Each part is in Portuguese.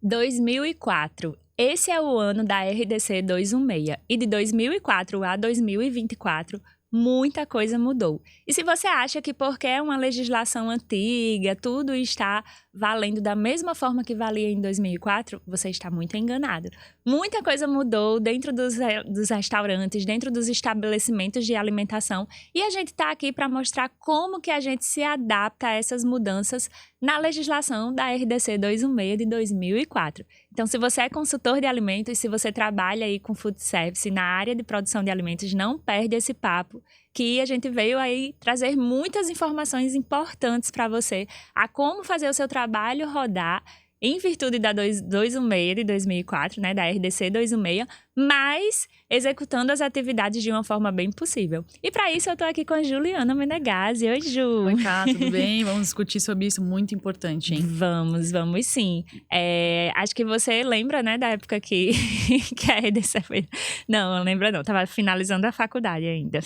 2004. Esse é o ano da RDC 216. E de 2004 a 2024, muita coisa mudou. E se você acha que porque é uma legislação antiga, tudo está valendo da mesma forma que valia em 2004, você está muito enganado. Muita coisa mudou dentro dos restaurantes, dentro dos estabelecimentos de alimentação. E a gente está aqui para mostrar como que a gente se adapta a essas mudanças na legislação da RDC 216 de 2004. Então, se você é consultor de alimentos, se você trabalha aí com food service na área de produção de alimentos, não perde esse papo, que a gente veio aí trazer muitas informações importantes para você a como fazer o seu trabalho rodar em virtude da 216 de 2004, né, da RDC 216, mas executando as atividades de uma forma bem possível. E para isso eu estou aqui com a Juliana Menegazzi. Oi, Ju! Oi, Cá, tudo bem? Vamos discutir sobre isso, muito importante, hein? Vamos sim. Acho que você lembra, né, da época que a RDC foi... Não lembro não, estava finalizando a faculdade ainda.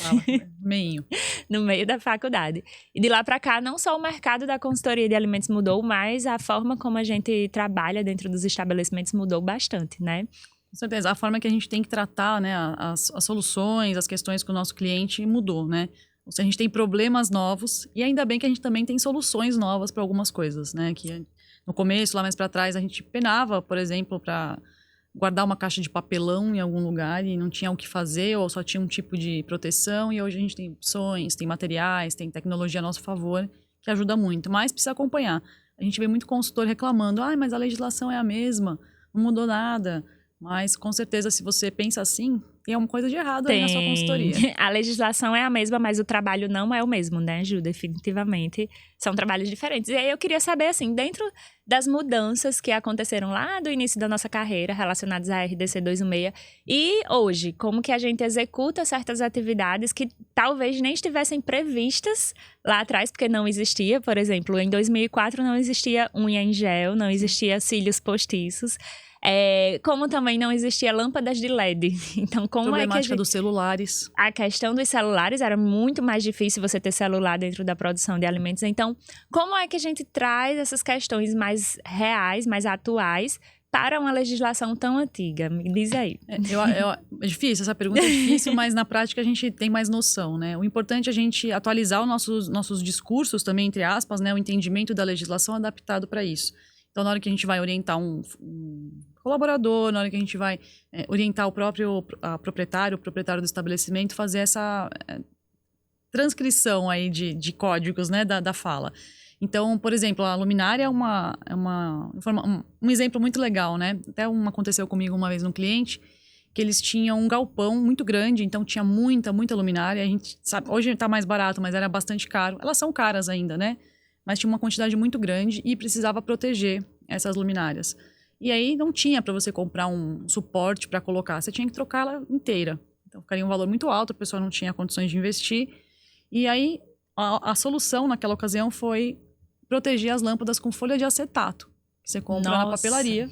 Meio. No meio da faculdade. E de lá para cá, não só o mercado da consultoria de alimentos mudou, mas a forma como a gente trabalha dentro dos estabelecimentos mudou bastante, né? Com certeza, a forma que a gente tem que tratar, né, as soluções, as questões com o nosso cliente mudou, né? Ou seja, a gente tem problemas novos e ainda bem que a gente também tem soluções novas para algumas coisas, né? Que no começo, lá mais para trás, a gente penava, por exemplo, para guardar uma caixa de papelão em algum lugar e não tinha o que fazer ou só tinha um tipo de proteção, e hoje a gente tem opções, tem materiais, tem tecnologia a nosso favor que ajuda muito, mas precisa acompanhar. A gente vê muito consultor reclamando, mas a legislação é a mesma, não mudou nada. Mas, com certeza, se você pensa assim, tem alguma coisa de errado aí na sua consultoria. A legislação é a mesma, mas o trabalho não é o mesmo, né, Ju? Definitivamente. São trabalhos diferentes. E aí eu queria saber, assim, dentro das mudanças que aconteceram lá do início da nossa carreira, relacionadas à RDC 216, e hoje, como que a gente executa certas atividades que talvez nem estivessem previstas lá atrás, porque não existia, por exemplo, em 2004 não existia unha em gel, não existia cílios postiços. Como também não existia lâmpadas de LED. Então, como problemática dos celulares. A questão dos celulares era muito mais difícil você ter celular dentro da produção de alimentos. Então, como é que a gente traz essas questões mais reais, mais atuais, para uma legislação tão antiga? Me diz aí. É difícil, essa pergunta é difícil, mas na prática a gente tem mais noção, né? O importante é a gente atualizar os nossos discursos também, entre aspas, né? O entendimento da legislação adaptado para isso. Então, na hora que a gente vai orientar um colaborador, na hora que a gente vai orientar o próprio proprietário do estabelecimento, fazer essa transcrição aí de códigos, né, da fala. Então, por exemplo, a luminária é um exemplo muito legal, né? Até aconteceu comigo uma vez num cliente, que eles tinham um galpão muito grande, então tinha muita luminária. A gente sabe, hoje está mais barato, mas era bastante caro. Elas são caras ainda, né? Mas tinha uma quantidade muito grande e precisava proteger essas luminárias. E aí não tinha para você comprar um suporte para colocar, você tinha que trocar ela inteira. Então ficaria um valor muito alto, a pessoa não tinha condições de investir. E aí a solução naquela ocasião foi proteger as lâmpadas com folha de acetato, que você compra na papelaria,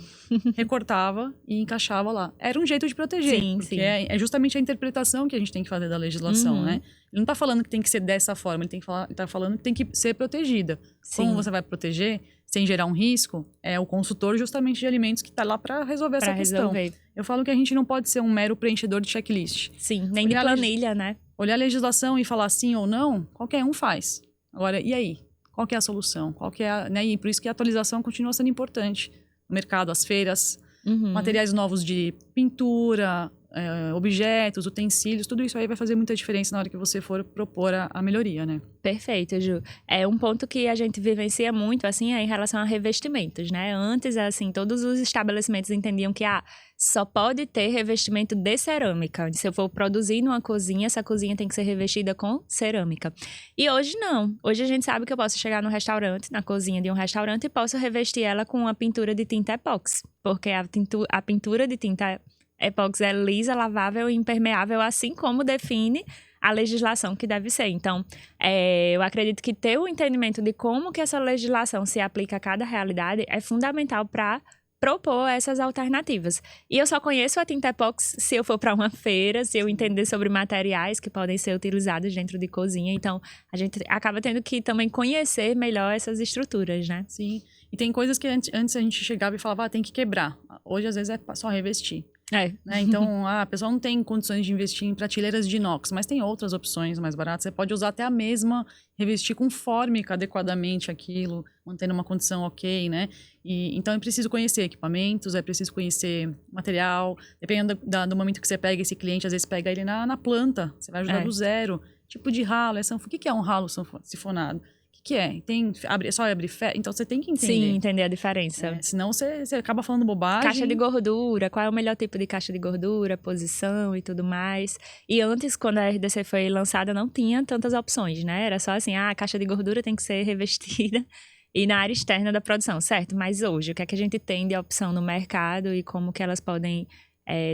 recortava e encaixava lá. Era um jeito de proteger, porque é justamente a interpretação que a gente tem que fazer da legislação, né? Ele não está falando que tem que ser dessa forma, ele está falando que tem que ser protegida. Sim. Como você vai proteger sem gerar um risco? É o consultor justamente de alimentos que está lá para resolver essa questão. Eu falo que a gente não pode ser um mero preenchedor de checklist. Sim, nem de planilha, né? Olhar a legislação e falar sim ou não, qualquer um faz. Agora, e aí? Qual que é a solução? Né? E por isso que a atualização continua sendo importante. O mercado, as feiras, materiais novos de pintura, objetos, utensílios, tudo isso aí vai fazer muita diferença na hora que você for propor a melhoria, né? Perfeito, Ju. É um ponto que a gente vivencia muito, assim, em relação a revestimentos, né? Antes, assim, todos os estabelecimentos entendiam que, só pode ter revestimento de cerâmica. Se eu for produzir numa cozinha, essa cozinha tem que ser revestida com cerâmica. E hoje não. Hoje a gente sabe que eu posso chegar no restaurante, na cozinha de um restaurante, e posso revestir ela com uma pintura de tinta epóxi. Porque a pintura de tinta epóxi é lisa, lavável e impermeável, assim como define a legislação que deve ser. Então, eu acredito que ter o entendimento de como que essa legislação se aplica a cada realidade é fundamental para propor essas alternativas. E eu só conheço a tinta epóxi se eu for para uma feira, se eu entender sobre materiais que podem ser utilizados dentro de cozinha. Então, a gente acaba tendo que também conhecer melhor essas estruturas, né? Sim. E tem coisas que antes a gente chegava e falava, tem que quebrar. Hoje, às vezes, é só revestir. É. Né? Então, a pessoa não tem condições de investir em prateleiras de inox, mas tem outras opções mais baratas. Você pode usar até a mesma, revestir com fórmica adequadamente aquilo, mantendo uma condição ok, né? Então, é preciso conhecer equipamentos, é preciso conhecer material. Dependendo do momento que você pega esse cliente, às vezes pega ele na planta. Você vai ajudar do zero. Tipo de ralo, o que é um ralo sifonado? O que é? Só abre ferro? Então, você tem que entender. Sim, entender a diferença. Senão, você acaba falando bobagem. Caixa de gordura, qual é o melhor tipo de caixa de gordura, posição e tudo mais. E antes, quando a RDC foi lançada, não tinha tantas opções, né? Era só assim, a caixa de gordura tem que ser revestida e na área externa da produção, certo? Mas hoje, o que é que a gente tem de opção no mercado e como que elas podem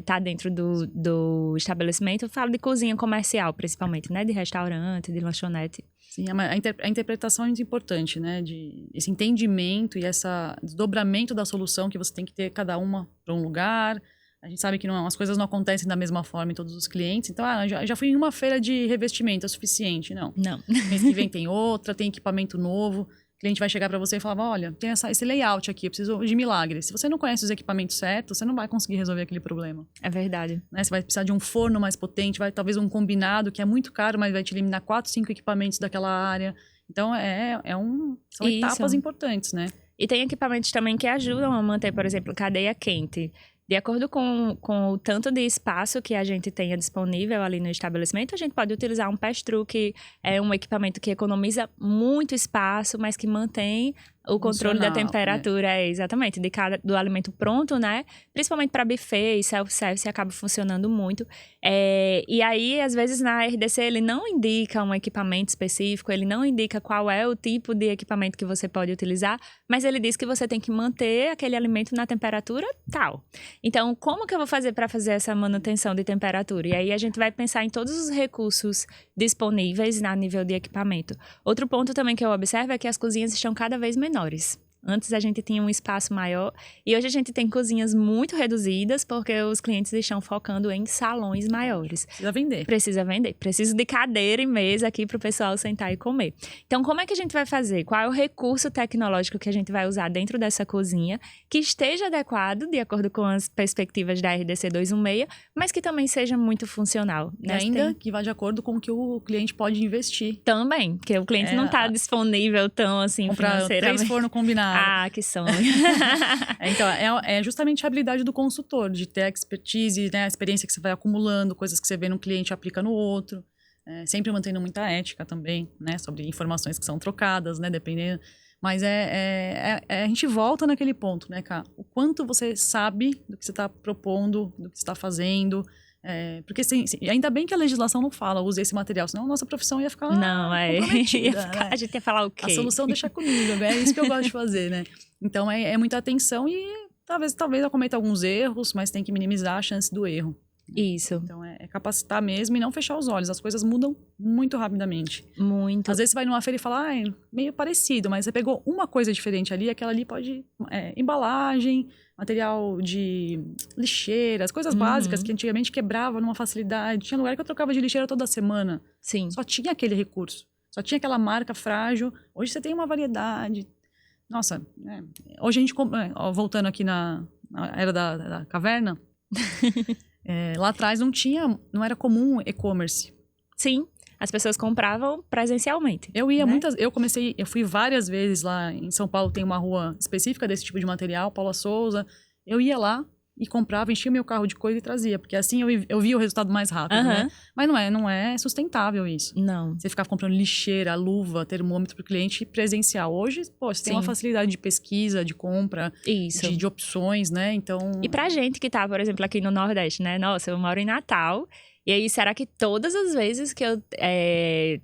tá dentro do estabelecimento? Eu falo de cozinha comercial, principalmente, né? De restaurante, de lanchonete. Sim, a interpretação é muito importante, né? Esse entendimento e esse desdobramento da solução que você tem que ter cada uma para um lugar. A gente sabe que as coisas não acontecem da mesma forma em todos os clientes. Então, já fui em uma feira de revestimento, é suficiente? Não. Mês que vem tem outra, tem equipamento novo. O cliente vai chegar para você e falar, olha, tem esse layout aqui, eu preciso de milagre. Se você não conhece os equipamentos certos, você não vai conseguir resolver aquele problema. É verdade. Né? Você vai precisar de um forno mais potente, talvez um combinado, que é muito caro, mas vai te eliminar 4, 5 equipamentos daquela área. Então, são etapas importantes, né? E tem equipamentos também que ajudam a manter, por exemplo, cadeia quente. De acordo com o tanto de espaço que a gente tenha disponível ali no estabelecimento, a gente pode utilizar um pass-through, que é um equipamento que economiza muito espaço, mas que mantém o controle da temperatura, exatamente, do alimento pronto, né? Principalmente para buffet e self-service, acaba funcionando muito. E aí, às vezes, na RDC, ele não indica um equipamento específico, ele não indica qual é o tipo de equipamento que você pode utilizar, mas ele diz que você tem que manter aquele alimento na temperatura tal. Então, como que eu vou fazer para fazer essa manutenção de temperatura? E aí, a gente vai pensar em todos os recursos disponíveis a nível de equipamento. Outro ponto também que eu observo é que as cozinhas estão cada vez menores. Antes a gente tinha um espaço maior e hoje a gente tem cozinhas muito reduzidas porque os clientes estão focando em salões maiores. Precisa vender. Preciso de cadeira e mesa aqui para o pessoal sentar e comer. Então, como é que a gente vai fazer? Qual é o recurso tecnológico que a gente vai usar dentro dessa cozinha que esteja adequado, de acordo com as perspectivas da RDC 216, mas que também seja muito funcional? E ainda que vá de acordo com o que o cliente pode investir. Também, porque o cliente não está disponível tão assim financeiramente. 3 fornos combinados. Ah, que sonho. Então, é justamente a habilidade do consultor, de ter a expertise, né, a experiência que você vai acumulando, coisas que você vê no cliente e aplica no outro. Sempre mantendo muita ética também, né, sobre informações que são trocadas, né, dependendo. Mas a gente volta naquele ponto, né, Ká? O quanto você sabe do que você está propondo, do que você está fazendo. Porque ainda bem que a legislação não fala, use esse material, senão a nossa profissão ia ficar comprometida. A gente ia falar o quê? A solução deixa comigo, é isso que eu gosto de fazer, né? Então, muita atenção e talvez eu cometa alguns erros, mas tem que minimizar a chance do erro. Isso. Então, é capacitar mesmo e não fechar os olhos. As coisas mudam muito rapidamente. Muito. Às vezes você vai numa feira e fala, meio parecido, mas você pegou uma coisa diferente ali, aquela ali pode... embalagem, material de lixeiras, coisas básicas que antigamente quebrava numa facilidade. Tinha lugar que eu trocava de lixeira toda semana. Sim. Só tinha aquele recurso. Só tinha aquela marca frágil. Hoje você tem uma variedade. Nossa, hoje a gente... voltando aqui na era da caverna... lá atrás não era comum e-commerce. Sim, as pessoas compravam presencialmente. Eu fui várias vezes lá em São Paulo, tem uma rua específica desse tipo de material, Paula Souza. Eu ia lá e comprava, enchia meu carro de coisa e trazia, porque assim eu via o resultado mais rápido, né? Mas não é sustentável isso. Não. Você ficar comprando lixeira, luva, termômetro para o cliente presencial. Hoje, você tem uma facilidade de pesquisa, de compra, de opções, né? Então... E pra gente que tá, por exemplo, aqui no Nordeste, né? Nossa, eu moro em Natal E aí, será que todas as vezes que eu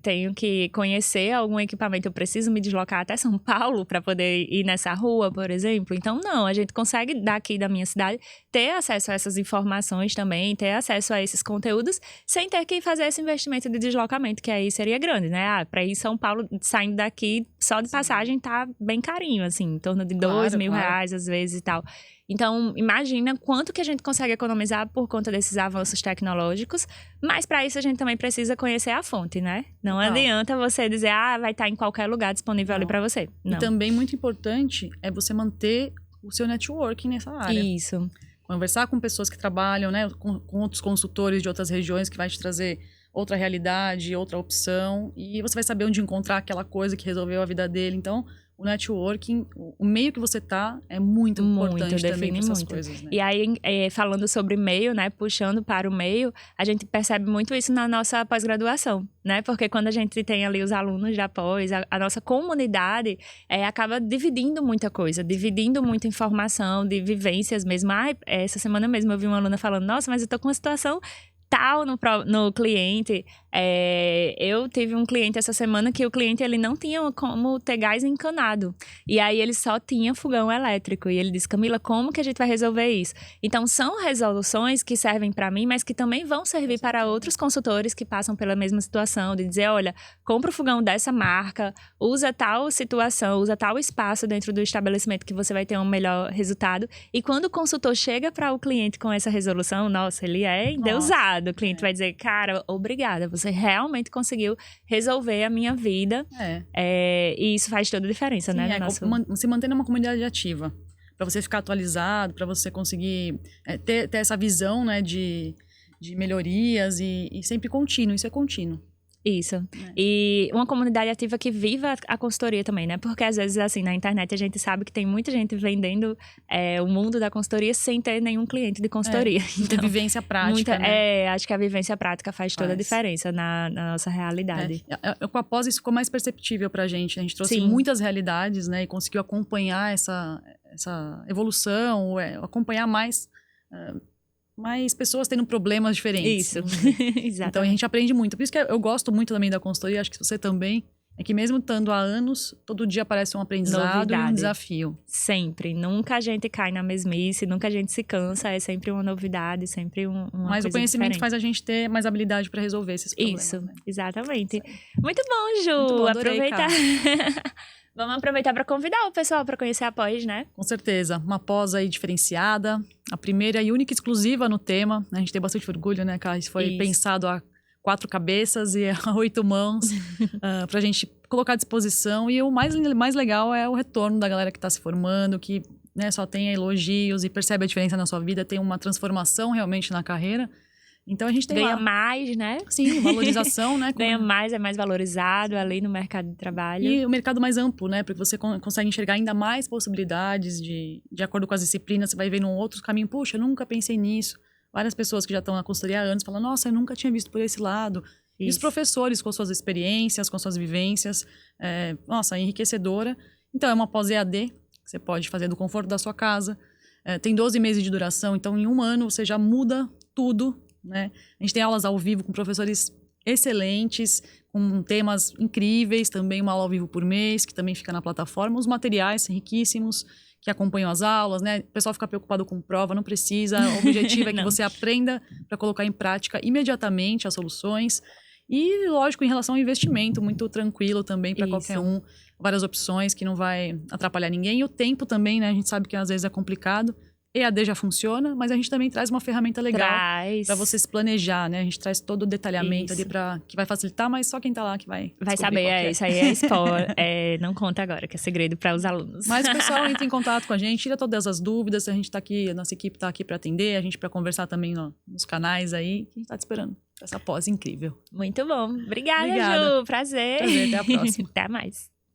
tenho que conhecer algum equipamento, eu preciso me deslocar até São Paulo para poder ir nessa rua, por exemplo? Então, não, a gente consegue daqui da minha cidade ter acesso a essas informações também, ter acesso a esses conteúdos, sem ter que fazer esse investimento de deslocamento, que aí seria grande, né? Para ir São Paulo, saindo daqui, só de passagem tá bem carinho, assim, em torno de R$2.000 às vezes e tal. Então, imagina quanto que a gente consegue economizar por conta desses avanços tecnológicos, mas para isso a gente também precisa conhecer a fonte, né? Não adianta você dizer, vai estar em qualquer lugar disponível ali para você. Não. E também muito importante é você manter o seu networking nessa área. Isso. Conversar com pessoas que trabalham, né, com outros consultores de outras regiões que vai te trazer outra realidade, outra opção, e você vai saber onde encontrar aquela coisa que resolveu a vida dele. Então, o networking, o meio que você tá é muito importante também para essas coisas, né? E aí, falando sobre meio, né, puxando para o meio, a gente percebe muito isso na nossa pós-graduação, né? Porque quando a gente tem ali os alunos da pós, a nossa comunidade acaba dividindo muita coisa, dividindo muita informação, de vivências mesmo. Essa semana mesmo eu vi uma aluna falando, nossa, mas eu tô com uma situação tal no cliente. Eu tive um cliente essa semana que o cliente ele não tinha como ter gás encanado. E aí ele só tinha fogão elétrico. E ele disse, Camila, como que a gente vai resolver isso? Então são resoluções que servem para mim, mas que também vão servir para outros consultores que passam pela mesma situação. De dizer, olha, compra o fogão dessa marca, usa tal situação, usa tal espaço dentro do estabelecimento que você vai ter um melhor resultado. E quando o consultor chega para o cliente com essa resolução, nossa, ele é endeusado. O cliente vai dizer, cara, obrigada, você realmente conseguiu resolver a minha vida. E isso faz toda a diferença, né? Se manter numa comunidade ativa. Para você ficar atualizado, para você conseguir ter essa visão, né, de melhorias e sempre contínuo. Isso é contínuo. Isso. E uma comunidade ativa que viva a consultoria também, né? Porque às vezes, assim, na internet a gente sabe que tem muita gente vendendo o mundo da consultoria sem ter nenhum cliente de consultoria. Então, vivência prática, né? Acho que a vivência prática faz toda a diferença na nossa realidade. Com a pós isso ficou mais perceptível pra gente. A gente trouxe muitas realidades, né? E conseguiu acompanhar essa evolução, acompanhar mais pessoas tendo problemas diferentes. Isso, exatamente. Então a gente aprende muito. Por isso que eu gosto muito também da consultoria, acho que você também. É que mesmo estando há anos, todo dia aparece um aprendizado e um desafio. Sempre. Nunca a gente cai na mesmice, nunca a gente se cansa. É sempre uma novidade, sempre uma coisa Mas o conhecimento diferente. Faz a gente ter mais habilidade para resolver esses problemas. Isso, né? Exatamente. Muito bom, Ju. Muito bom, adorei, aproveitar. Vamos aproveitar para convidar o pessoal para conhecer a pós, né? Com certeza. Uma pós aí diferenciada. A primeira e única exclusiva no tema. A gente tem bastante orgulho, né, Carla? Isso foi pensado a 4 cabeças e a 8 mãos para a gente colocar à disposição. E o mais legal é o retorno da galera que está se formando, que, né, só tem elogios e percebe a diferença na sua vida, tem uma transformação realmente na carreira. Então a gente tem ganha mais, né? Sim, valorização, né? Ganha mais, é mais valorizado ali no mercado de trabalho. E o mercado mais amplo, né? Porque você consegue enxergar ainda mais possibilidades de acordo com as disciplinas. Você vai ver num outro caminho. Puxa, eu nunca pensei nisso. Várias pessoas que já estão na consultoria há anos falam, nossa, eu nunca tinha visto por esse lado. E os professores com suas experiências, com suas vivências. Nossa, enriquecedora. Então, é uma pós-EAD que você pode fazer do conforto da sua casa. Tem 12 meses de duração, então em um ano você já muda tudo, né? A gente tem aulas ao vivo com professores excelentes, com temas incríveis, também uma aula ao vivo por mês, que também fica na plataforma. Os materiais riquíssimos, que acompanham as aulas, né? O pessoal fica preocupado com prova, não precisa. O objetivo é que você aprenda para colocar em prática imediatamente as soluções. E, lógico, em relação ao investimento, muito tranquilo também para qualquer um. Várias opções que não vai atrapalhar ninguém. E o tempo também, né? A gente sabe que às vezes é complicado. EAD já funciona, mas a gente também traz uma ferramenta legal para você se planejar, né? A gente traz todo o detalhamento ali que vai facilitar, mas só quem tá lá que vai saber. Isso aí é spoiler. Não conta agora, que é segredo para os alunos. Mas o pessoal entra em contato com a gente, tira todas as dúvidas. A gente tá aqui, a nossa equipe tá aqui para atender, a gente para conversar também nos canais aí. A gente tá te esperando. Essa pós incrível. Muito bom. Obrigada, Ju. Prazer. Até a próxima. Até mais.